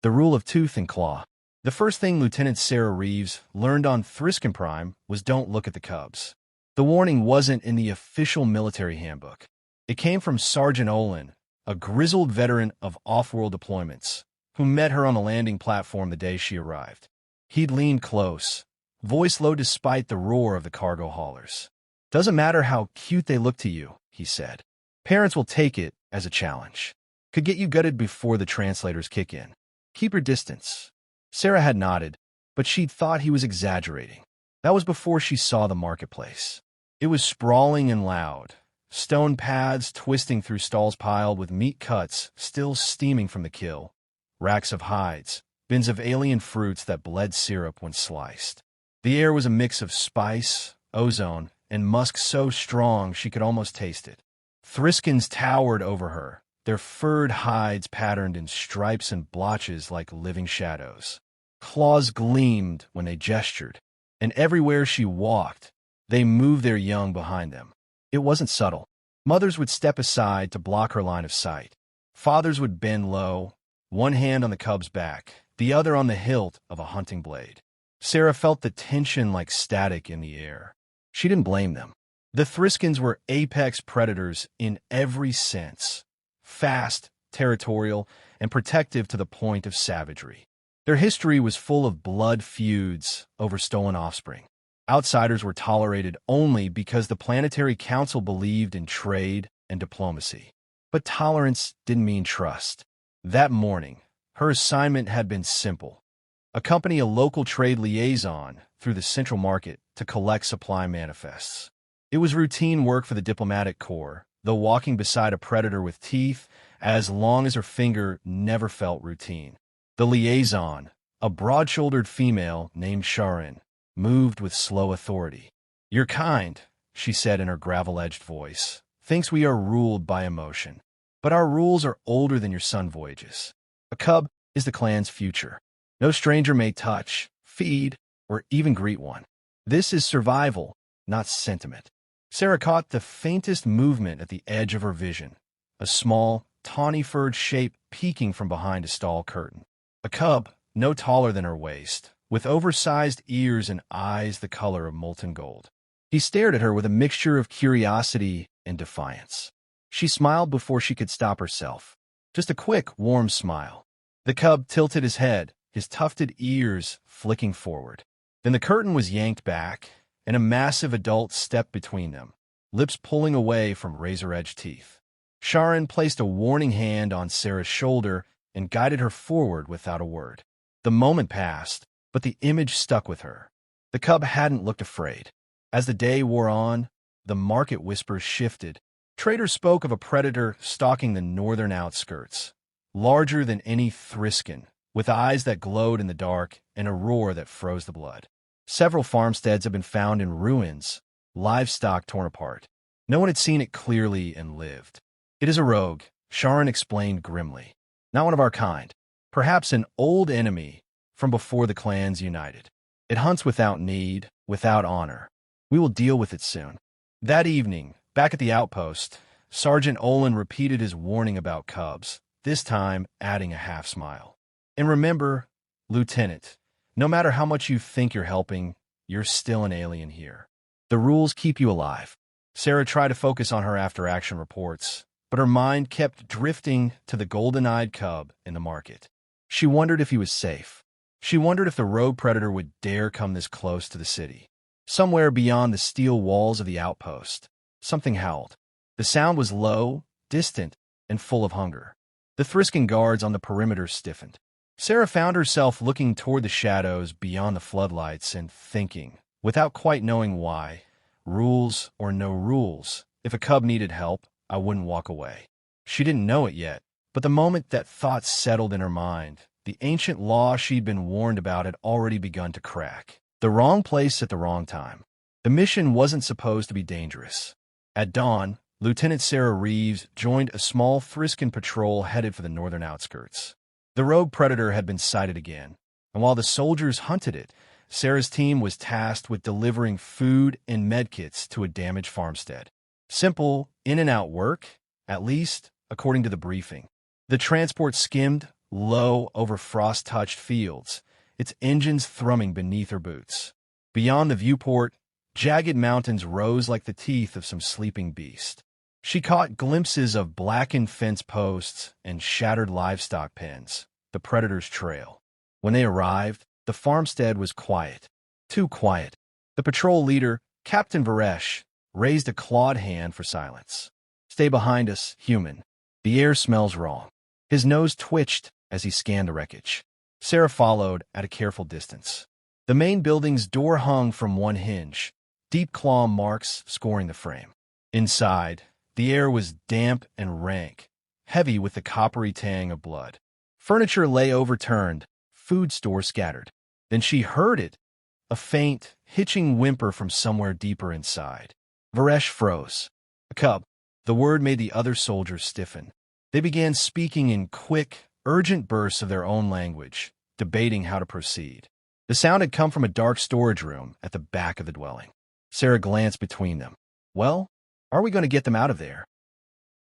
The rule of tooth and claw. The first thing Lieutenant Sarah Reeves learned on Thryskan Prime was don't look at the cubs. The warning wasn't in the official military handbook. It came from Sergeant Olin, a grizzled veteran of off-world deployments, who met her on the landing platform the day she arrived. He'd leaned close, voice low despite the roar of the cargo haulers. "Doesn't matter how cute they look to you," he said. "Parents will take it as a challenge. Could get you gutted before the translators kick in. Keep your distance." Sarah had nodded, but she'd thought he was exaggerating. That was before she saw the marketplace. It was sprawling and loud, stone paths twisting through stalls piled with meat cuts still steaming from the kill, racks of hides, bins of alien fruits that bled syrup when sliced. The air was a mix of spice, ozone, and musk so strong she could almost taste it. Thryskans towered over her, their furred hides patterned in stripes and blotches like living shadows. Claws gleamed when they gestured, and everywhere she walked, they moved their young behind them. It wasn't subtle. Mothers would step aside to block her line of sight. Fathers would bend low, one hand on the cub's back, the other on the hilt of a hunting blade. Sarah felt the tension like static in the air. She didn't blame them. The Thryskans were apex predators in every sense. Fast, territorial, and protective to the point of savagery. Their history was full of blood feuds over stolen offspring. Outsiders were tolerated only because the Planetary Council believed in trade and diplomacy. But tolerance didn't mean trust. That morning, her assignment had been simple. Accompany a local trade liaison through the Central Market to collect supply manifests. It was routine work for the diplomatic corps, though walking beside a predator with teeth as long as her finger never felt routine. The liaison, a broad-shouldered female named Sharon, moved with slow authority. "Your kind," she said in her gravel-edged voice, "thinks we are ruled by emotion. But our rules are older than your sun voyages. A cub is the clan's future. No stranger may touch, feed, or even greet one. This is survival, not sentiment." Sarah caught the faintest movement at the edge of her vision, a small, tawny-furred shape peeking from behind a stall curtain. A cub, no taller than her waist, with oversized ears and eyes the color of molten gold. He stared at her with a mixture of curiosity and defiance. She smiled before she could stop herself. Just a quick, warm smile. The cub tilted his head, his tufted ears flicking forward. Then the curtain was yanked back, and a massive adult stepped between them, lips pulling away from razor-edged teeth. Sharon placed a warning hand on Sarah's shoulder and guided her forward without a word. The moment passed, but the image stuck with her. The cub hadn't looked afraid. As the day wore on, the market whispers shifted. Traders spoke of a predator stalking the northern outskirts, larger than any Thryskan, with eyes that glowed in the dark and a roar that froze the blood. Several farmsteads had been found in ruins, livestock torn apart. No one had seen it clearly and lived. "It is a rogue," Sharon explained grimly. "Not one of our kind. Perhaps an old enemy from before the clans united. It hunts without need, without honor. We will deal with it soon." That evening, back at the outpost, Sergeant Olin repeated his warning about cubs, this time adding a half-smile. "And remember, Lieutenant, no matter how much you think you're helping, you're still an alien here. The rules keep you alive." Sarah tried to focus on her after-action reports, but her mind kept drifting to the golden-eyed cub in the market. She wondered if he was safe. She wondered if the rogue predator would dare come this close to the city. Somewhere beyond the steel walls of the outpost, something howled. The sound was low, distant, and full of hunger. The Thryskan guards on the perimeter stiffened. Sarah found herself looking toward the shadows beyond the floodlights and thinking, without quite knowing why, rules or no rules, if a cub needed help, I wouldn't walk away. She didn't know it yet, but the moment that thought settled in her mind, the ancient law she'd been warned about had already begun to crack. The wrong place at the wrong time. The mission wasn't supposed to be dangerous. At dawn, Lieutenant Sarah Reeves joined a small Thryskan patrol headed for the northern outskirts. The rogue predator had been sighted again, and while the soldiers hunted it, Sarah's team was tasked with delivering food and medkits to a damaged farmstead. Simple, in-and-out work, at least, according to the briefing. The transport skimmed low over frost-touched fields, its engines thrumming beneath her boots. Beyond the viewport, jagged mountains rose like the teeth of some sleeping beast. She caught glimpses of blackened fence posts and shattered livestock pens, the predator's trail. When they arrived, the farmstead was quiet. Too quiet. The patrol leader, Captain Varesh, raised a clawed hand for silence. "Stay behind us, human. The air smells wrong." His nose twitched as he scanned the wreckage. Sarah followed at a careful distance. The main building's door hung from one hinge, deep claw marks scoring the frame. Inside, the air was damp and rank, heavy with the coppery tang of blood. Furniture lay overturned, food stores scattered. Then she heard it, a faint, hitching whimper from somewhere deeper inside. Varesh froze. "A cub." The word made the other soldiers stiffen. They began speaking in quick, urgent bursts of their own language, debating how to proceed. The sound had come from a dark storage room at the back of the dwelling. Sarah glanced between them. "Well, are we going to get them out of there?"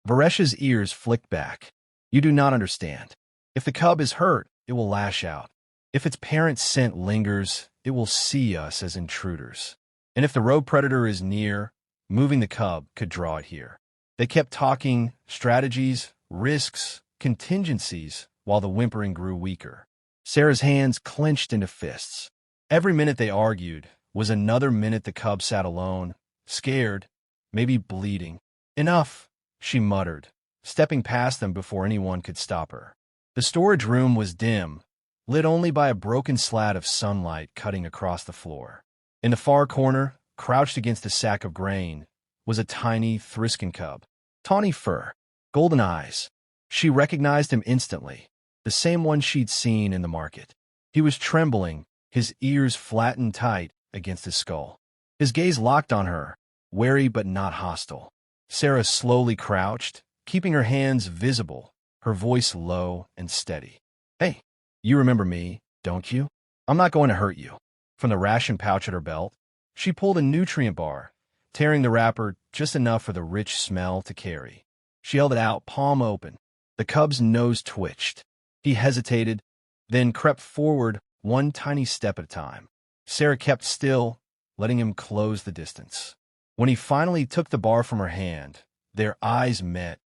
Varesh's ears flicked back. "You do not understand. If the cub is hurt, it will lash out. If its parent scent lingers, it will see us as intruders. And if the rogue predator is near, moving the cub could draw it here." They kept talking strategies, risks, contingencies, while the whimpering grew weaker. Sarah's hands clenched into fists. Every minute they argued was another minute the cub sat alone, scared, maybe bleeding. "Enough," she muttered, stepping past them before anyone could stop her. The storage room was dim, lit only by a broken slat of sunlight cutting across the floor. In the far corner, crouched against a sack of grain, was a tiny Thryskan cub. Tawny fur, golden eyes. She recognized him instantly, the same one she'd seen in the market. He was trembling, his ears flattened tight against his skull. His gaze locked on her, wary but not hostile. Sarah slowly crouched, keeping her hands visible, her voice low and steady. "Hey, you remember me, don't you? I'm not going to hurt you." From the ration pouch at her belt, she pulled a nutrient bar, tearing the wrapper just enough for the rich smell to carry. She held it out, palm open. The cub's nose twitched. He hesitated, then crept forward one tiny step at a time. Sarah kept still, letting him close the distance. When he finally took the bar from her hand, their eyes met,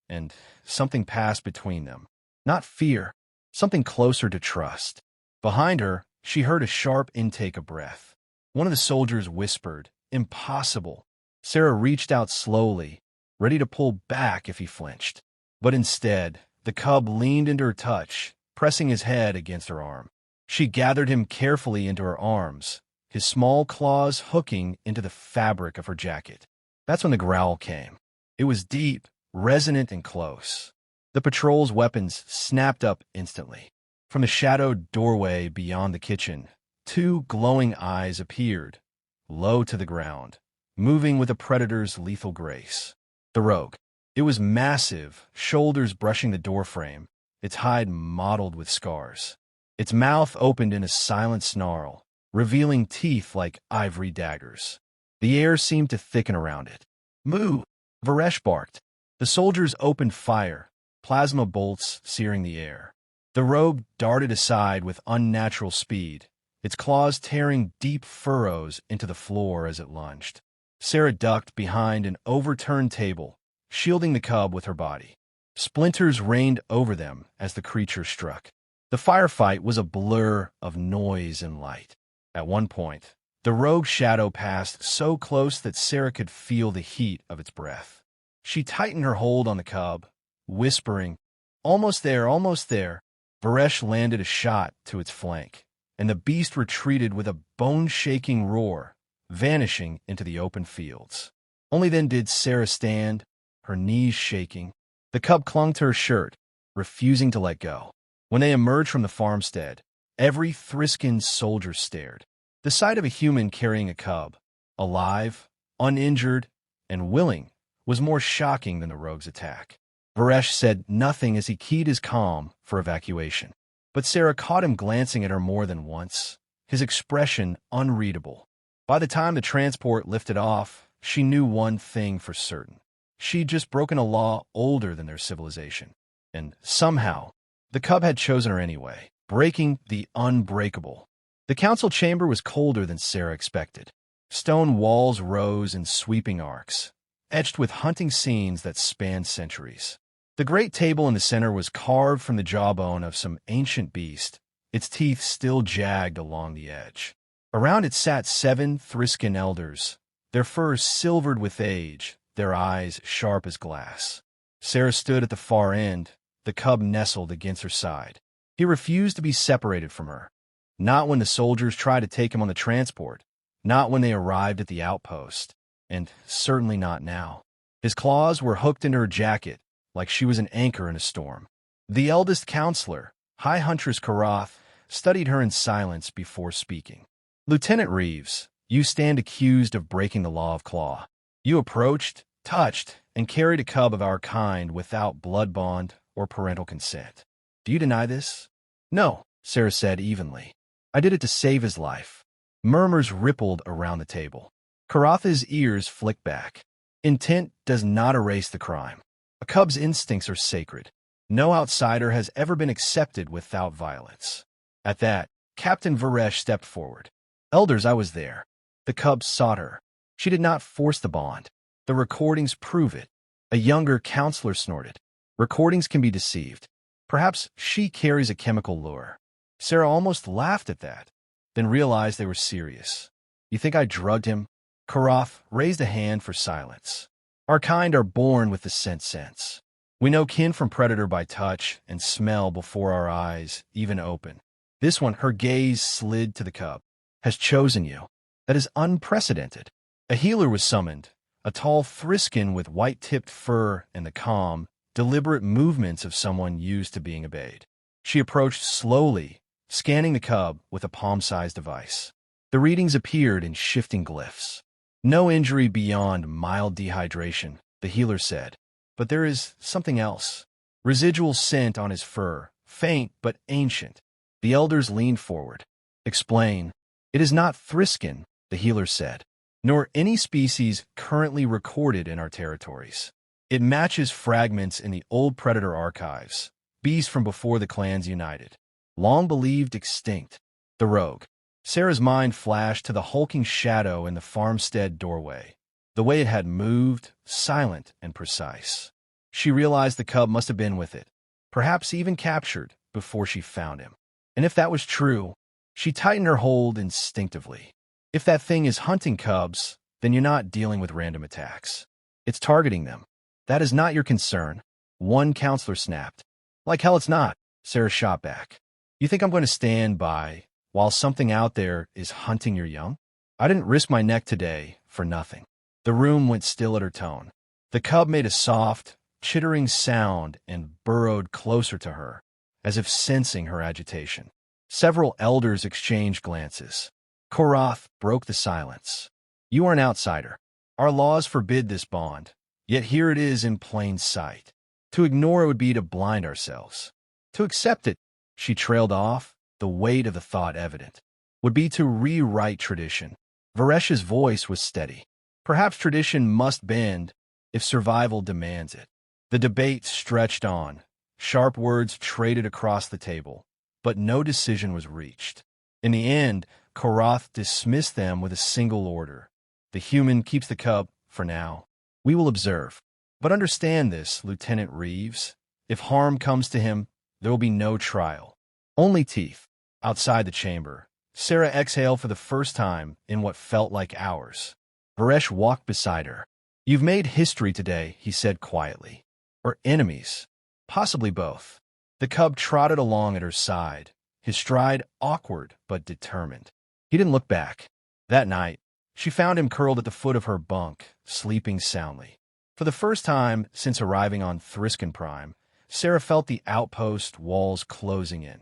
and something passed between them. Not fear, something closer to trust. Behind her, she heard a sharp intake of breath. One of the soldiers whispered, "Impossible." Sarah reached out slowly, ready to pull back if he flinched. But instead, the cub leaned into her touch, pressing his head against her arm. She gathered him carefully into her arms, his small claws hooking into the fabric of her jacket. That's when the growl came. It was deep, resonant, and close. The patrol's weapons snapped up instantly. From the shadowed doorway beyond the kitchen, two glowing eyes appeared, low to the ground, moving with a predator's lethal grace. The rogue. It was massive, shoulders brushing the doorframe, its hide mottled with scars. Its mouth opened in a silent snarl, revealing teeth like ivory daggers. The air seemed to thicken around it. "Moo!" Varesh barked. The soldiers opened fire, plasma bolts searing the air. The rogue darted aside with unnatural speed, its claws tearing deep furrows into the floor as it lunged. Sarah ducked behind an overturned table, shielding the cub with her body. Splinters rained over them as the creature struck. The firefight was a blur of noise and light. At one point, the rogue shadow passed so close that Sarah could feel the heat of its breath. She tightened her hold on the cub, whispering, "Almost there, almost there." Varesh landed a shot to its flank, and the beast retreated with a bone-shaking roar, vanishing into the open fields. Only then did Sarah stand, her knees shaking. The cub clung to her shirt, refusing to let go. When they emerged from the farmstead, every Thryskan soldier stared. The sight of a human carrying a cub, alive, uninjured, and willing, was more shocking than the rogue's attack. Varesh said nothing as he keyed his calm for evacuation. But Sarah caught him glancing at her more than once, his expression unreadable. By the time the transport lifted off, she knew one thing for certain. She'd just broken a law older than their civilization. And somehow, The cub had chosen her anyway, breaking the unbreakable. The council chamber was colder than Sarah expected. Stone walls rose in sweeping arcs, etched with hunting scenes that spanned centuries. The great table in the center was carved from the jawbone of some ancient beast, its teeth still jagged along the edge. Around it sat 7 Thryskan elders, their furs silvered with age, their eyes sharp as glass. Sarah stood at the far end, the cub nestled against her side. He refused to be separated from her. Not when the soldiers tried to take him on the transport, not when they arrived at the outpost, and certainly not now. His claws were hooked into her jacket, like she was an anchor in a storm. The eldest counselor, High Huntress Karath, studied her in silence before speaking. Lieutenant Reeves, you stand accused of breaking the law of Claw. You approached, touched, and carried a cub of our kind without blood bond or parental consent. Do you deny this? No, Sarah said evenly. I did it to save his life. Murmurs rippled around the table. Karath's ears flicked back. Intent does not erase the crime. A cub's instincts are sacred. No outsider has ever been accepted without violence. At that, Captain Varesh stepped forward. Elders, I was there. The cub sought her. She did not force the bond. The recordings prove it. A younger counselor snorted. Recordings can be deceived. Perhaps she carries a chemical lure. Sarah almost laughed at that, then realized they were serious. You think I drugged him? Karath raised a hand for silence. Our kind are born with the scent sense. We know kin from predator by touch and smell before our eyes even open. This one, her gaze slid to the cub, has chosen you. That is unprecedented. A healer was summoned, a tall Thryskan with white-tipped fur and the calm, deliberate movements of someone used to being obeyed. She approached slowly, scanning the cub with a palm-sized device. The readings appeared in shifting glyphs. No injury beyond mild dehydration, the healer said. But there is something else. Residual scent on his fur, faint but ancient. The elders leaned forward. Explain. It is not Thryskan, the healer said, nor any species currently recorded in our territories. It matches fragments in the old predator archives, beasts from before the clans united, long believed extinct. The rogue. Sarah's mind flashed to the hulking shadow in the farmstead doorway, the way it had moved, silent and precise. She realized the cub must have been with it, perhaps even captured, before she found him. And if that was true, she tightened her hold instinctively. If that thing is hunting cubs, then you're not dealing with random attacks. It's targeting them. That is not your concern. One counselor snapped. Like hell it's not, Sarah shot back. You think I'm going to stand by while something out there is hunting your young? I didn't risk my neck today for nothing. The room went still at her tone. The cub made a soft, chittering sound and burrowed closer to her, as if sensing her agitation. Several elders exchanged glances. Karath broke the silence. You are an outsider. Our laws forbid this bond, yet here it is in plain sight. To ignore it would be to blind ourselves. To accept it, she trailed off, the weight of the thought evident, would be to rewrite tradition. Varesh's voice was steady. Perhaps tradition must bend if survival demands it. The debate stretched on, sharp words traded across the table, but no decision was reached. In the end, Karath dismissed them with a single order. The human keeps the cub, for now. We will observe. But understand this, Lieutenant Reeves. If harm comes to him, there will be no trial. Only teeth. Outside the chamber, Sarah exhaled for the first time in what felt like hours. Varesh walked beside her. You've made history today, he said quietly. Or enemies. Possibly both. The cub trotted along at her side, his stride awkward but determined. He didn't look back. That night, she found him curled at the foot of her bunk, sleeping soundly. For the first time since arriving on Thryskan Prime, Sarah felt the outpost walls closing in.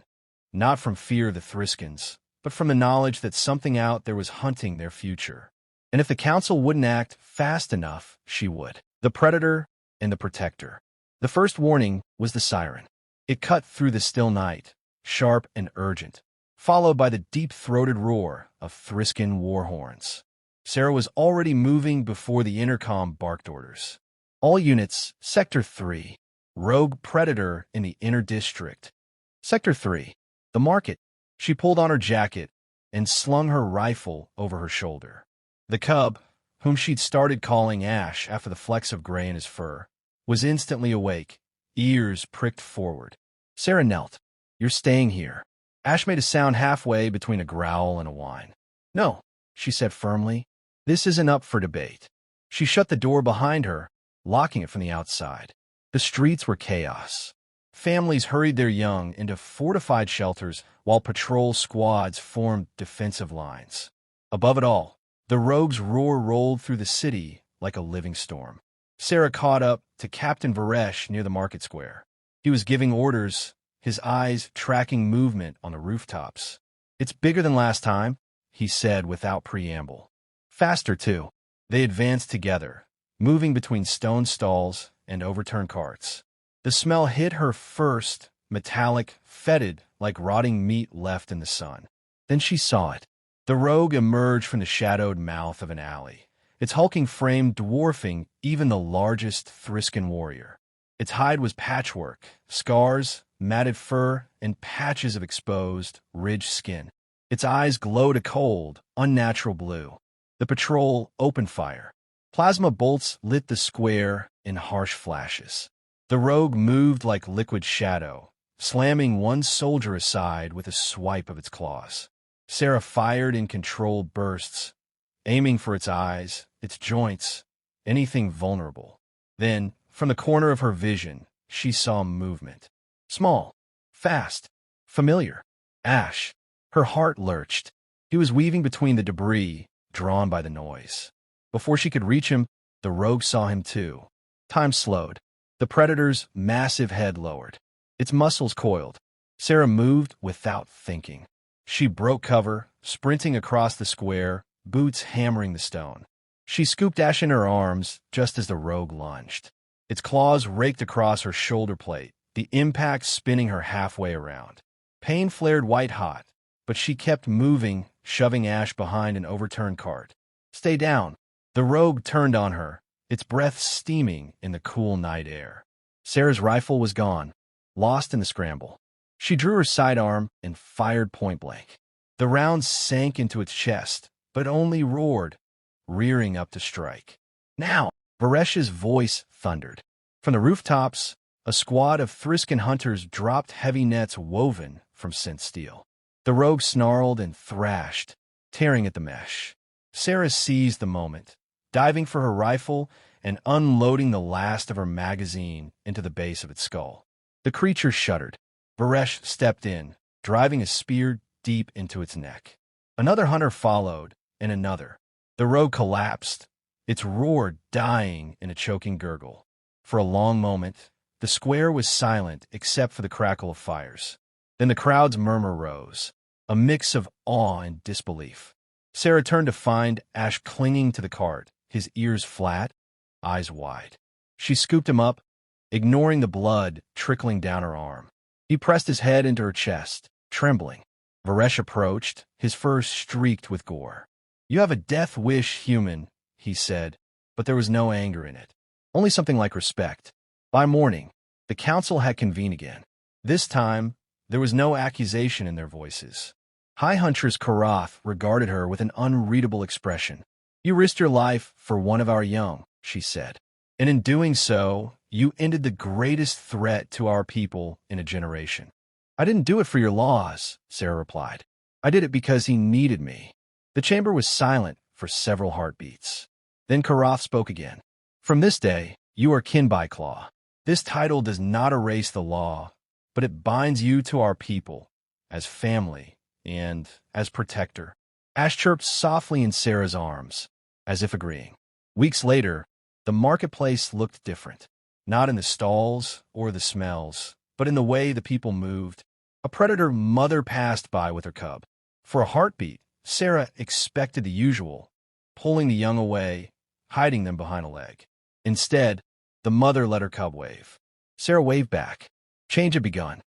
Not from fear of the Thryskans, but from the knowledge that something out there was hunting their future. And if the council wouldn't act fast enough, she would. The predator and the protector. The first warning was the siren. It cut through the still night, sharp and urgent, followed by the deep-throated roar of Thryskan war horns. Sarah was already moving before the intercom barked orders. All units, Sector 3, rogue predator in the inner district, Sector 3. The market. She pulled on her jacket and slung her rifle over her shoulder. The cub, whom she'd started calling Ash after the flecks of gray in his fur, was instantly awake, ears pricked forward. Sarah knelt. "You're staying here." Ash made a sound halfway between a growl and a whine. "No," she said firmly. "This isn't up for debate." She shut the door behind her, locking it from the outside. The streets were chaos. Families hurried their young into fortified shelters while patrol squads formed defensive lines. Above it all, the rogue's roar rolled through the city like a living storm. Sarah caught up to Captain Varesh near the market square. He was giving orders, his eyes tracking movement on the rooftops. "It's bigger than last time," he said without preamble. "Faster, too." They advanced together, moving between stone stalls and overturned carts. The smell hit her first, metallic, fetid, like rotting meat left in the sun. Then she saw it. The rogue emerged from the shadowed mouth of an alley, its hulking frame dwarfing even the largest Thryskan warrior. Its hide was patchwork, scars, matted fur, and patches of exposed, ridged skin. Its eyes glowed a cold, unnatural blue. The patrol opened fire. Plasma bolts lit the square in harsh flashes. The rogue moved like liquid shadow, slamming one soldier aside with a swipe of its claws. Sarah fired in controlled bursts, aiming for its eyes, its joints, anything vulnerable. Then, from the corner of her vision, she saw movement. Small, fast, familiar. Ash. Her heart lurched. He was weaving between the debris, drawn by the noise. Before she could reach him, the rogue saw him too. Time slowed. The predator's massive head lowered. Its muscles coiled. Sarah moved without thinking. She broke cover, sprinting across the square, boots hammering the stone. She scooped Ash in her arms just as the rogue lunged. Its claws raked across her shoulder plate, the impact spinning her halfway around. Pain flared white-hot, but she kept moving, shoving Ash behind an overturned cart. "Stay down." The rogue turned on her, its breath steaming in the cool night air. Sarah's rifle was gone, lost in the scramble. She drew her sidearm and fired point-blank. The round sank into its chest, but only roared, rearing up to strike. "Now!" Varesh's voice thundered. From the rooftops, a squad of Thryskan hunters dropped heavy nets woven from scent steel. The rogue snarled and thrashed, tearing at the mesh. Sarah seized the moment, diving for her rifle and unloading the last of her magazine into the base of its skull. The creature shuddered. Varesh stepped in, driving a spear deep into its neck. Another hunter followed, and another. The rogue collapsed, its roar dying in a choking gurgle. For a long moment, the square was silent except for the crackle of fires. Then the crowd's murmur rose, a mix of awe and disbelief. Sarah turned to find Ash clinging to the cart, his ears flat, eyes wide. She scooped him up, ignoring the blood trickling down her arm. He pressed his head into her chest, trembling. Varesh approached, his fur streaked with gore. "You have a death wish, human," he said, but there was no anger in it. Only something like respect. By morning, the council had convened again. This time, there was no accusation in their voices. High Huntress Karath regarded her with an unreadable expression. "You risked your life for one of our young," she said. "And in doing so, you ended the greatest threat to our people in a generation." "I didn't do it for your laws," Sarah replied. "I did it because he needed me." The chamber was silent for several heartbeats. Then Karath spoke again. "From this day, you are kin by claw. This title does not erase the law, but it binds you to our people, as family and as protector." Ash chirped softly in Sarah's arms, as if agreeing. Weeks later, the marketplace looked different. Not in the stalls or the smells, but in the way the people moved. A predator mother passed by with her cub. For a heartbeat, Sarah expected the usual, pulling the young away, hiding them behind a leg. Instead, the mother let her cub wave. Sarah waved back. Change had begun.